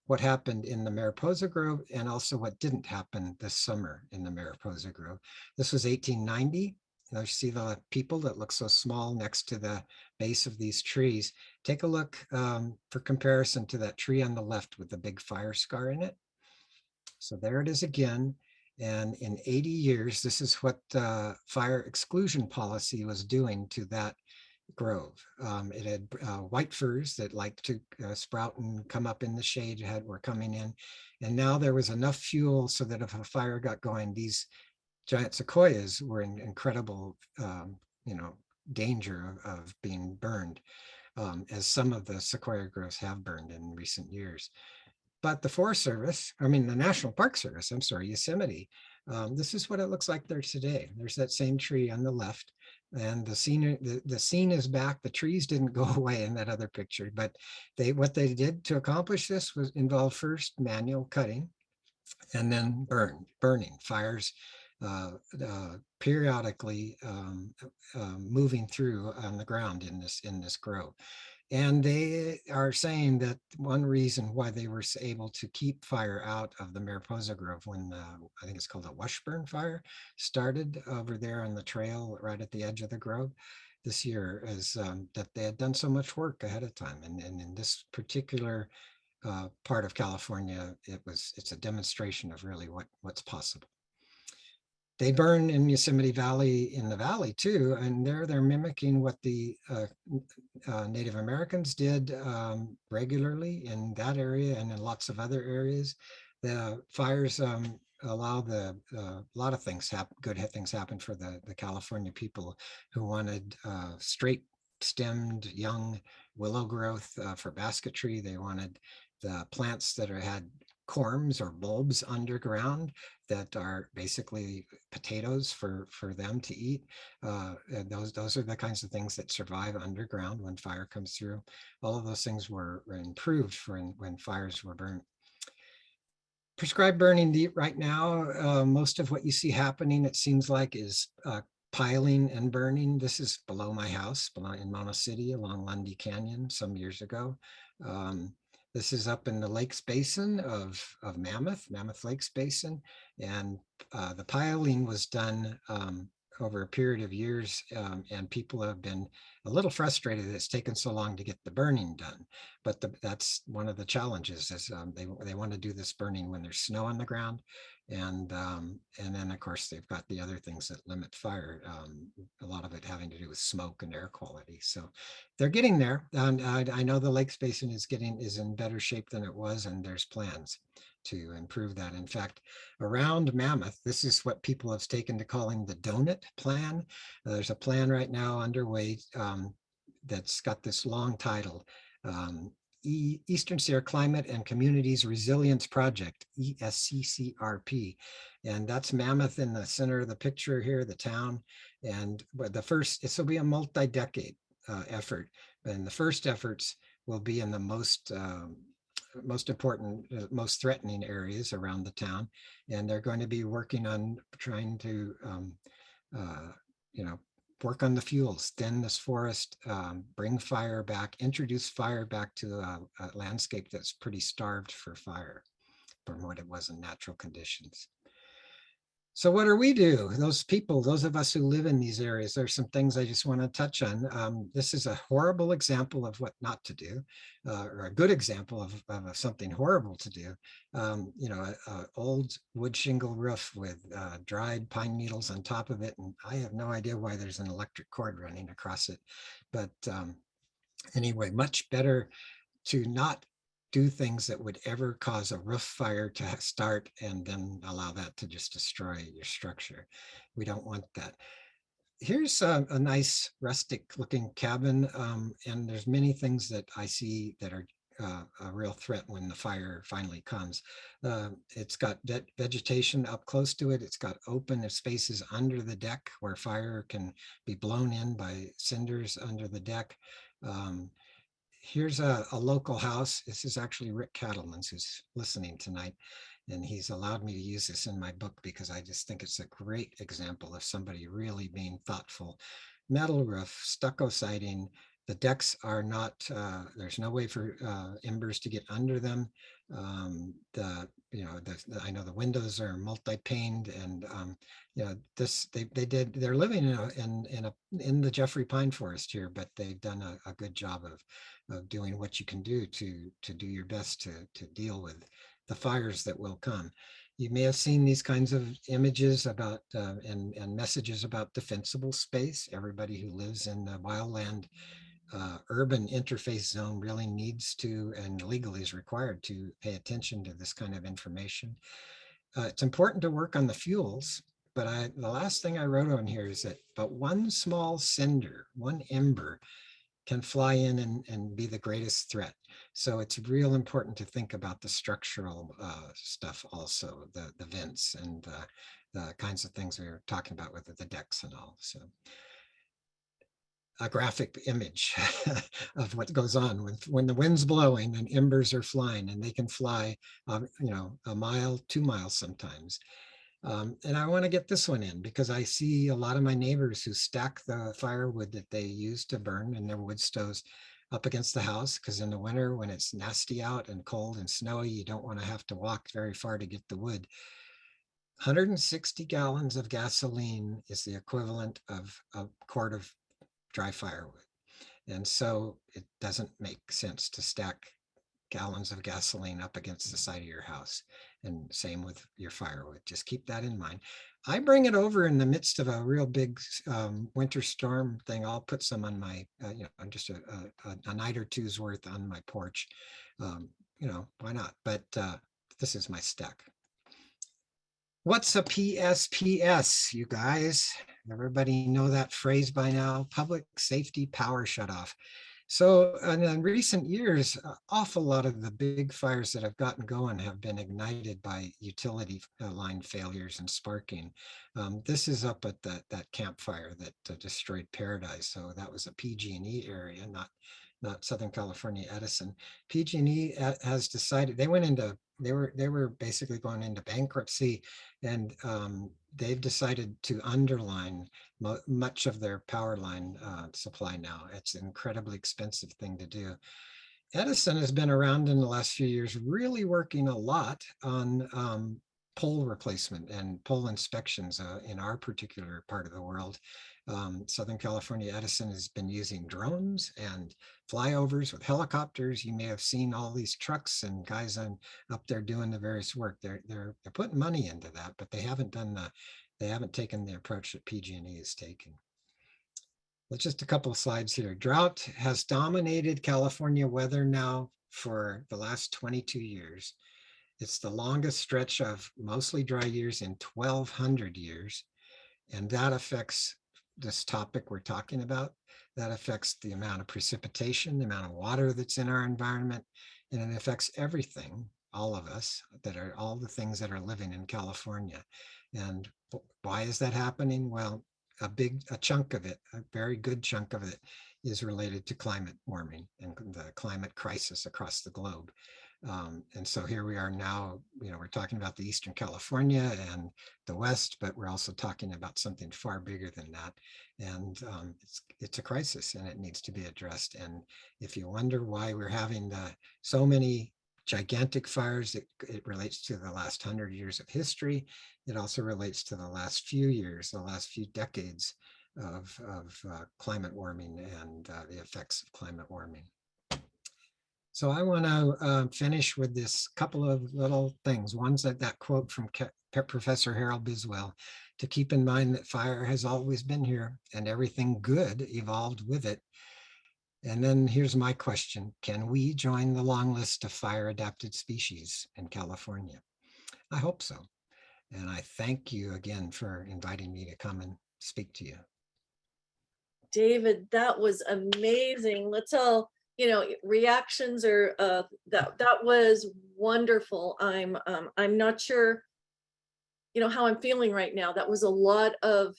what happened in the Mariposa Grove and also what didn't happen this summer in the Mariposa Grove. This was 1890. You see the people that look so small next to the base of these trees. Take a look for comparison to that tree on the left with the big fire scar in it. So there it is again. And in 80 years, this is what fire exclusion policy was doing to that grove. It had white firs that like to sprout and come up in the shade were coming in. And now there was enough fuel so that if a fire got going, these giant sequoias were in incredible danger of being burned, as some of the sequoia groves have burned in recent years. But the Forest Service, the National Park Service, I'm sorry, Yosemite, this is what it looks like there today. There's that same tree on the left, and the scene is back. The trees didn't go away in that other picture, but what they did to accomplish this was involve first manual cutting, and then burning fires, periodically moving through on the ground in this grove. And they are saying that one reason why they were able to keep fire out of the Mariposa Grove when I think it's called the Washburn fire started over there on the trail right at the edge of the grove this year is that they had done so much work ahead of time. And in this particular part of California, it's a demonstration of really what's possible. They burn in Yosemite Valley, in the valley too, and they're mimicking what the Native Americans did regularly in that area and in lots of other areas. The fires allow a lot of things good things happen for the California people who wanted straight stemmed young willow growth for basketry. They wanted the plants that had corms or bulbs underground that are basically potatoes for them to eat. And those are the kinds of things that survive underground when fire comes through. All of those things were improved when fires were burnt. Prescribed burning right now, most of what you see happening, it seems like, is piling and burning. This is below my house in Mono City along Lundy Canyon some years ago. This is up in the Lakes Basin of Mammoth Lakes Basin. And the piling was done over a period of years, and people have been a little frustrated that it's taken so long to get the burning done. But that's one of the challenges is they want to do this burning when there's snow on the ground. And then of course they've got the other things that limit fire, a lot of it having to do with smoke and air quality. So they're getting there. And I know the Lakes Basin is in better shape than it was, and there's plans to improve that. In fact, around Mammoth, this is what people have taken to calling the donut plan. There's a plan right now underway that's got this long title, Eastern Sierra Climate and Communities Resilience Project, ESCCRP. And that's Mammoth in the center of the picture here, the town. And this will be a multi-decade effort. And the first efforts will be in the most important, most threatening areas around the town. And they're going to be working on trying to, work on the fuels, thin this forest, bring fire back, introduce fire back to a landscape that's pretty starved for fire from what it was in natural conditions. So what do we do? Those people, those of us who live in these areas, there's some things I just want to touch on. This is a horrible example of what not to do, or a good example of something horrible to do. An old wood shingle roof with dried pine needles on top of it. And I have no idea why there's an electric cord running across it. But anyway, much better to not do things that would ever cause a roof fire to start and then allow that to just destroy your structure. We don't want that. Here's a nice rustic looking cabin, and there's many things that I see that are a real threat when the fire finally comes. It's got vegetation up close to it. It's got open spaces under the deck where fire can be blown in by cinders under the deck. Here's a local house. This is actually Rick Cattleman's, who's listening tonight. And he's allowed me to use this in my book because I just think it's a great example of somebody really being thoughtful. Metal roof, stucco siding. The decks are not, there's no way for embers to get under them. I know the windows are multi-paned, and they're living in the Jeffrey Pine Forest here, but they've done a good job of doing what you can do to do your best to deal with the fires that will come. You may have seen these kinds of images about and messages about defensible space. Everybody who lives in the wildland urban interface zone really needs to, and legally is required to, pay attention to this kind of information. It's important to work on the fuels, but the last thing I wrote on here is that but one small cinder, one ember, can fly in and be the greatest threat. So it's real important to think about the structural stuff also, the vents and the kinds of things we were talking about with the decks and all. So a graphic image of what goes on when the wind's blowing and embers are flying, and they can fly, a mile, 2 miles sometimes. And I want to get this one in because I see a lot of my neighbors who stack the firewood that they use to burn in their wood stoves up against the house, because in the winter when it's nasty out and cold and snowy, you don't want to have to walk very far to get the wood. 160 gallons of gasoline is the equivalent of a quart of dry firewood. And so it doesn't make sense to stack gallons of gasoline up against the side of your house. And same with your firewood. Just keep that in mind. I bring it over in the midst of a real big winter storm thing. I'll put some on my, just a night or two's worth on my porch. Why not? But this is my stack. What's a PSPS, you guys? Everybody know that phrase by now, public safety power shutoff. So in recent years, an awful lot of the big fires that have gotten going have been ignited by utility line failures and sparking. This is up at that campfire that destroyed Paradise. So that was a PG&E area, not Southern California Edison. PG&E has decided they were basically going into bankruptcy, and they've decided to underline much of their power line supply now. It's an incredibly expensive thing to do. Edison has been around in the last few years, really working a lot on pole replacement and pole inspections in our particular part of the world. Southern California Edison has been using drones and flyovers with helicopters. You may have seen all these trucks and guys up there doing the various work. They're putting money into that, but they haven't taken the approach that PG&E is taking. Let's just a couple of slides here. Drought has dominated California weather now for the last 22 years. It's the longest stretch of mostly dry years in 1,200 years. And that affects this topic we're talking about. That affects the amount of precipitation, the amount of water that's in our environment, and it affects everything, all of us, all the things that are living in California. And why is that happening? Well, a chunk of it, a very good chunk of it, is related to climate warming and the climate crisis across the globe. And so here we are now, we're talking about the Eastern California and the West, but we're also talking about something far bigger than that. And it's a crisis and it needs to be addressed. And if you wonder why we're having so many gigantic fires, it relates to the last 100 years of history. It also relates to the last few years, the last few decades of climate warming and the effects of climate warming. So I want to finish with this couple of little things. One's that quote from Professor Harold Biswell, to keep in mind that fire has always been here and everything good evolved with it. And then here's my question. Can we join the long list of fire adapted species in California? I hope so. And I thank you again for inviting me to come and speak to you. David, that was amazing. Let's all, reactions are that was wonderful. I'm not sure, how I'm feeling right now. That was a lot of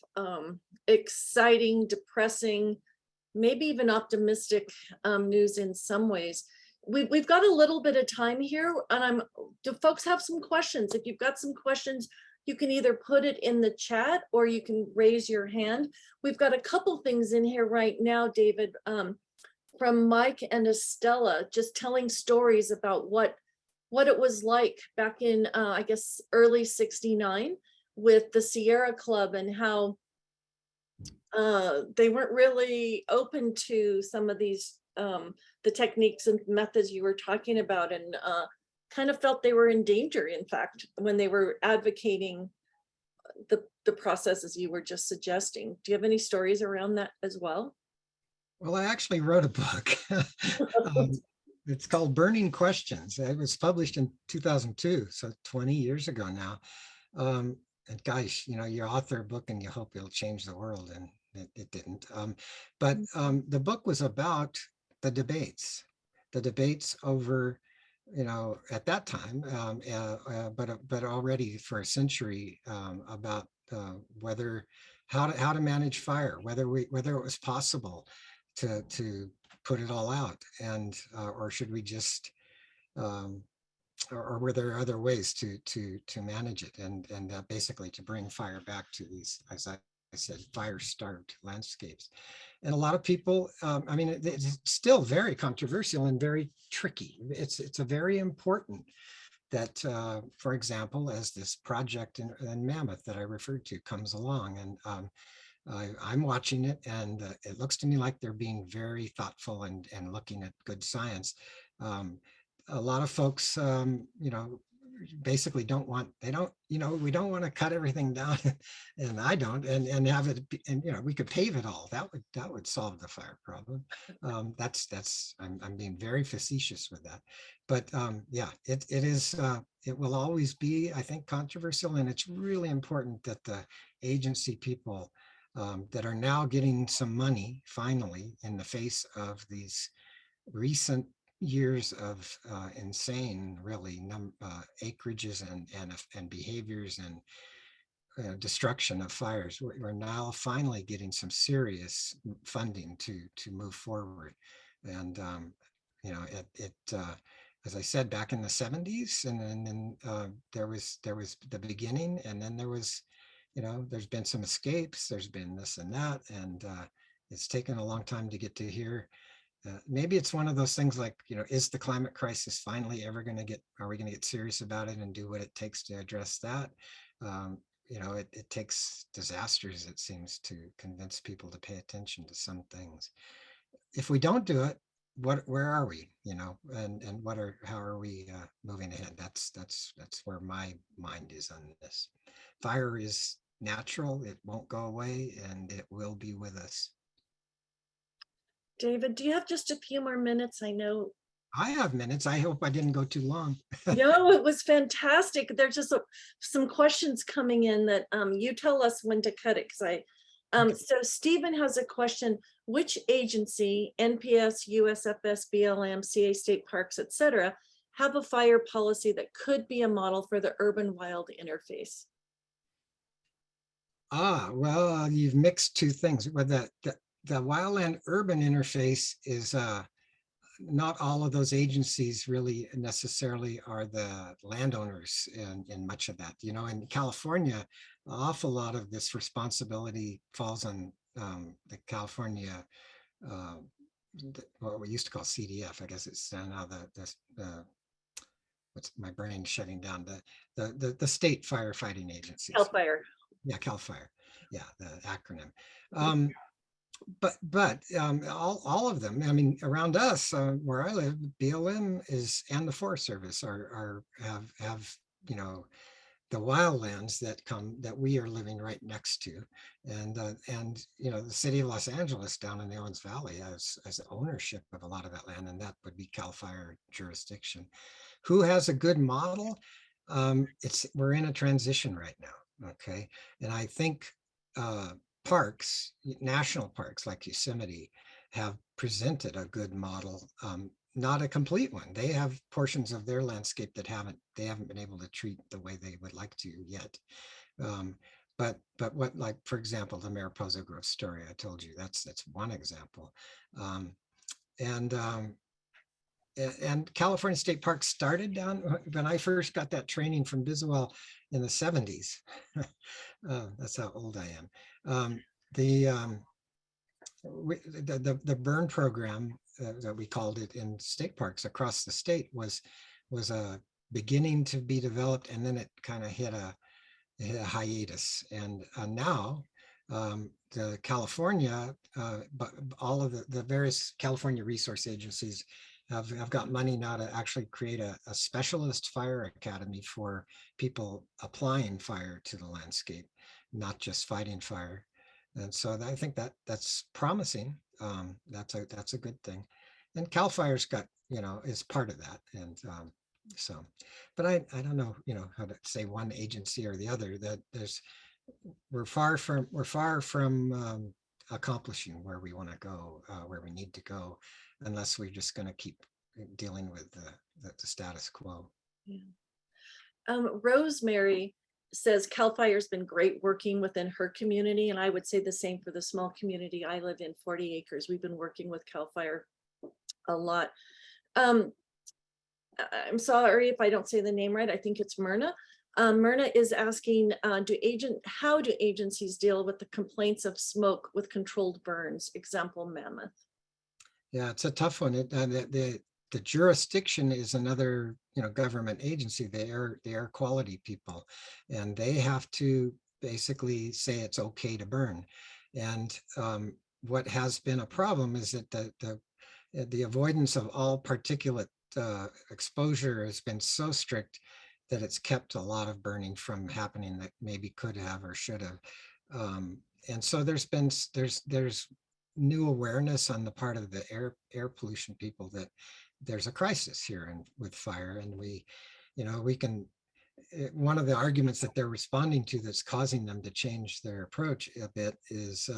exciting, depressing, maybe even optimistic news in some ways. We've got a little bit of time here, and do folks have some questions? If you've got some questions, you can either put it in the chat or you can raise your hand. We've got a couple things in here right now, David, from Mike and Estella, just telling stories about what it was like back in, I guess, early '69 with the Sierra Club, and how they weren't really open to some of these, the techniques and methods you were talking about, and kind of felt they were in danger, in fact, when they were advocating the processes you were just suggesting. Do you have any stories around that as well? Well, I actually wrote a book. It's called Burning Questions. It was published in 2002, so 20 years ago now. And gosh, you author a book and you hope it'll change the world, and it didn't. But the book was about the debates over, at that time, but already for a century, about how to manage fire, whether it was possible to put it all out, and or should we just or were there other ways to manage it, and basically to bring fire back to these, as I said, fire-starved landscapes. And a lot of people, it's still very controversial and very tricky. It's a very important that, for example, as this project in Mammoth that I referred to comes along, and I'm watching it, and it looks to me like they're being very thoughtful and looking at good science. A lot of folks, basically we don't want to cut everything down, and I don't, and have it, and we could pave it all. That would solve the fire problem. I'm being very facetious with that, but yeah, it will always be, I think, controversial, and it's really important that the agency people that are now getting some money finally in the face of these recent years of insane, really, acreages and behaviors and destruction of fires. We're now finally getting some serious funding to move forward. And as I said, back in the '70s, and then there was the beginning, and then there was, there's been some escapes, there's been this and that, and it's taken a long time to get to here. Maybe it's one of those things like, is the climate crisis finally ever going to are we going to get serious about it and do what it takes to address that? It takes disasters, it seems, to convince people to pay attention to some things. If we don't do it, where are we, and how are we moving ahead? That's where my mind is on this. Fire is natural, it won't go away, and it will be with us. David, do you have just a few more minutes? I know. I have minutes. I hope I didn't go too long. No, it was fantastic. There's just some questions coming in that you tell us when to cut it, because so Stephen has a question. Which agency, NPS, USFS, BLM, CA State Parks, etc., have a fire policy that could be a model for the urban wild interface? Well, you've mixed two things. But the wildland urban interface is not all of those agencies really necessarily are the landowners in much of that. In California, an awful lot of this responsibility falls on the California, what we used to call CDF. I guess it's now what's my brain shutting down, the state firefighting agencies. CAL FIRE. Yeah, CAL FIRE. Yeah, the acronym. But all of them, I mean, around us, where I live, BLM and the Forest Service have the wildlands that we are living right next to, and the city of Los Angeles down in the Owens Valley has ownership of a lot of that land, and that would be CAL FIRE jurisdiction. Who has a good model? We're in a transition right now, okay, and I think parks, national parks like Yosemite, have presented a good model, not a complete one. They have portions of their landscape that they haven't been able to treat the way they would like to yet. But what, like, for example, the Mariposa Grove story I told you, that's one example. And California State Park started down when I first got that training from Biswell in the 70s. That's how old I am. The burn program that we called it in state parks across the state was beginning to be developed, and then it kind of hit a hiatus. And now the California, but all of the various California resource agencies have got money now to actually create a specialist fire academy for people applying fire to the landscape, not just fighting fire. And so I think that's promising. That's a good thing. And CAL FIRE's got, is part of that. And but I don't know, how to say one agency or the other. That we're far from accomplishing where we want to go, where we need to go, unless we're just going to keep dealing with the status quo. Yeah. Rosemary says CAL FIRE's been great working within her community, and I would say the same for the small community I live in, 40 acres. We've been working with CAL FIRE a lot. I'm sorry if I don't say the name right. I think it's Myrna. Myrna is asking, how do agencies deal with the complaints of smoke with controlled burns? Example, Mammoth. Yeah, it's a tough one. The jurisdiction is another, government agency, the air quality people, and they have to basically say it's okay to burn. And what has been a problem is that the avoidance of all particulate exposure has been so strict that it's kept a lot of burning from happening that maybe could have or should have. And so there's new awareness on the part of the air pollution people that there's a crisis here with fire, and we can. One of the arguments that they're responding to that's causing them to change their approach a bit is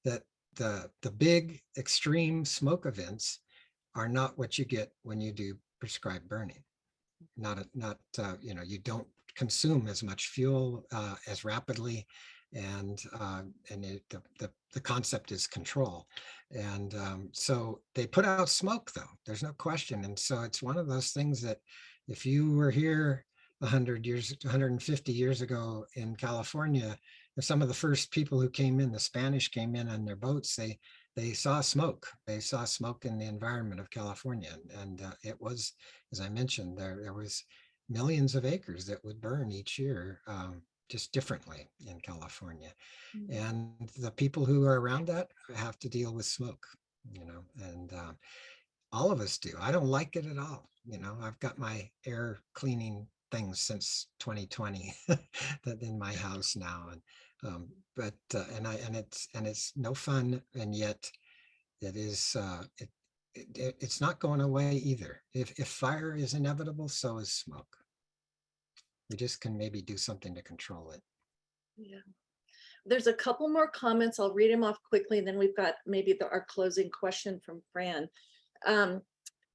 that the big extreme smoke events are not what you get when you do prescribed burning. You don't consume as much fuel as rapidly, and the concept is control. And so they put out smoke, though, there's no question. And so it's one of those things that if you were here 100 years, 150 years ago in California, some of the first people who came in, the Spanish came in on their boats, they saw smoke. They saw smoke in the environment of California. And it was, as I mentioned, there was millions of acres that would burn each year, just differently in California. And the people who are around that have to deal with smoke, and all of us do. I don't like it at all. I've got my air cleaning things since 2020 that in my house now. But it's no fun, and yet it is it's not going away either. If fire is inevitable, so is smoke. We just can maybe do something to control it. Yeah. There's a couple more comments. I'll read them off quickly, and then we've got maybe our closing question from Fran.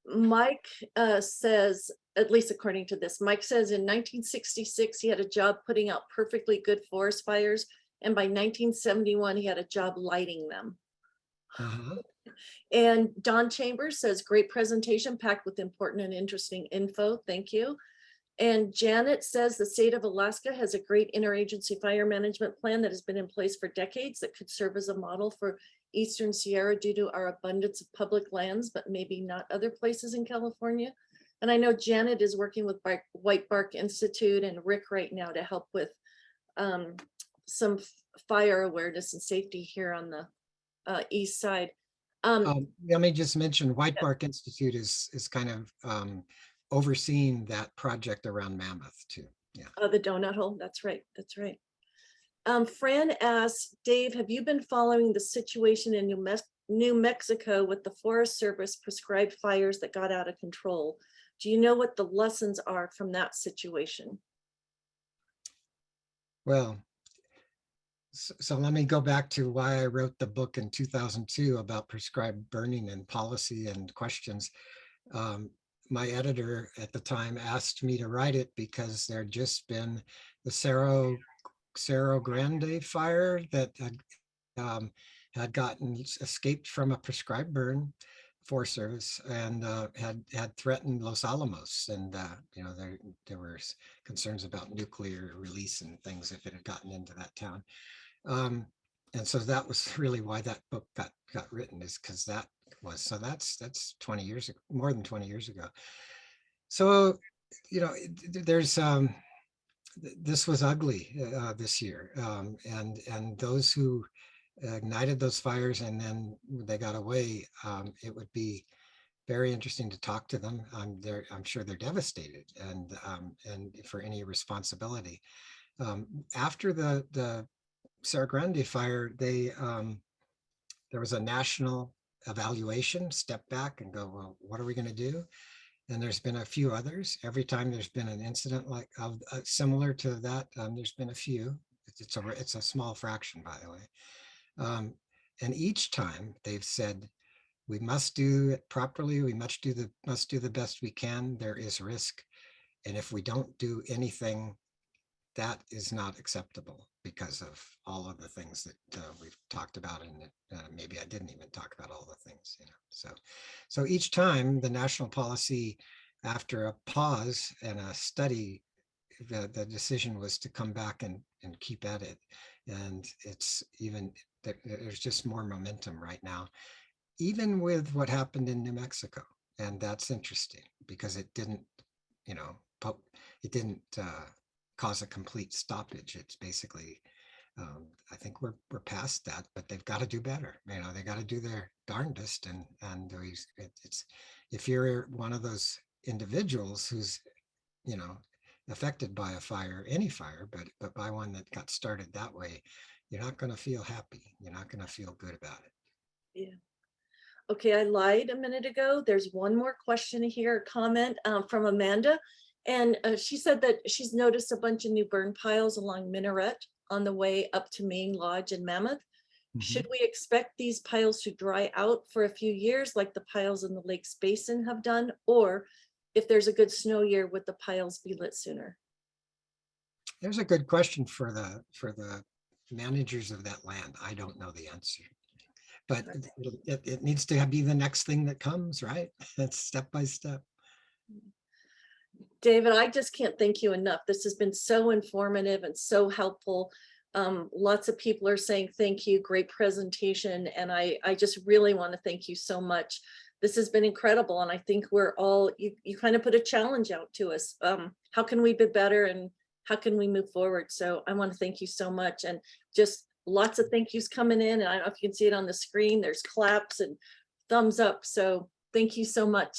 Mike says, at least according to this, Mike says in 1966, he had a job putting out perfectly good forest fires. And by 1971, he had a job lighting them. And Don Chambers says, great presentation packed with important and interesting info. Thank you. And Janet says the state of Alaska has a great interagency fire management plan that has been in place for decades that could serve as a model for Eastern Sierra due to our abundance of public lands, but maybe not other places in California. And I know Janet is working with White Bark Institute and Rick right now to help with some fire awareness and safety here on the east side. Let me just mention White Bark Institute is kind of overseeing that project around Mammoth too. Yeah. Oh, the donut hole. That's right. That's right. Fran asks, Dave, have you been following the situation in New Mexico with the Forest Service prescribed fires that got out of control? Do you know what the lessons are from that situation? Well, so let me go back to why I wrote the book in 2002 about prescribed burning and policy and questions. My editor at the time asked me to write it because there had just been the Cerro Grande fire that had escaped from a prescribed burn Forest Service and had threatened Los Alamos, and there were concerns about nuclear release and things if it had gotten into that town. And so that was really why that book got written, is because that's 20 years ago, more than 20 years ago. So, there's this was ugly this year, and those who ignited those fires and then they got away, it would be very interesting to talk to them. I'm sure they're devastated, and for any responsibility. After the Cerro Grande fire, there was a national evaluation, step back and go, well, what are we going to do? And there's been a few others. Every time there's been an incident like similar to that, there's been a few. It's a small fraction, by the way. And each time they've said, we must do it properly. We must do the best we can. There is risk, and if we don't do anything, that is not acceptable because of all of the things that we've talked about, and maybe I didn't even talk about all the things, So each time the national policy, after a pause and a study, the decision was to come back and keep at it. And there's just more momentum right now, even with what happened in New Mexico. And that's interesting because it didn't, cause a complete stoppage. It's basically, I think we're past that, but they've got to do better. They got to do their darndest. And it's, if you're one of those individuals who's, affected by a fire, any fire, but by one that got started that way, you're not going to feel happy. You're not going to feel good about it. Yeah. Okay, I lied a minute ago. There's one more question here, comment from Amanda. And she said that she's noticed a bunch of new burn piles along Minaret on the way up to Main Lodge and Mammoth. Mm-hmm. Should we expect these piles to dry out for a few years like the piles in the Lakes Basin have done? Or if there's a good snow year, would the piles be lit sooner? There's a good question for the managers of that land. I don't know the answer, but it needs to be the next thing that comes, right? It's step by step. David, I just can't thank you enough. This has been so informative and so helpful. Lots of people are saying thank you, great presentation, and I just really want to thank you so much. This has been incredible, and I think we're all, you kind of put a challenge out to us. How can we be better, and how can we move forward? So I want to thank you so much, and just lots of thank yous coming in, and I don't know if you can see it on the screen. There's claps and thumbs up. So thank you so much.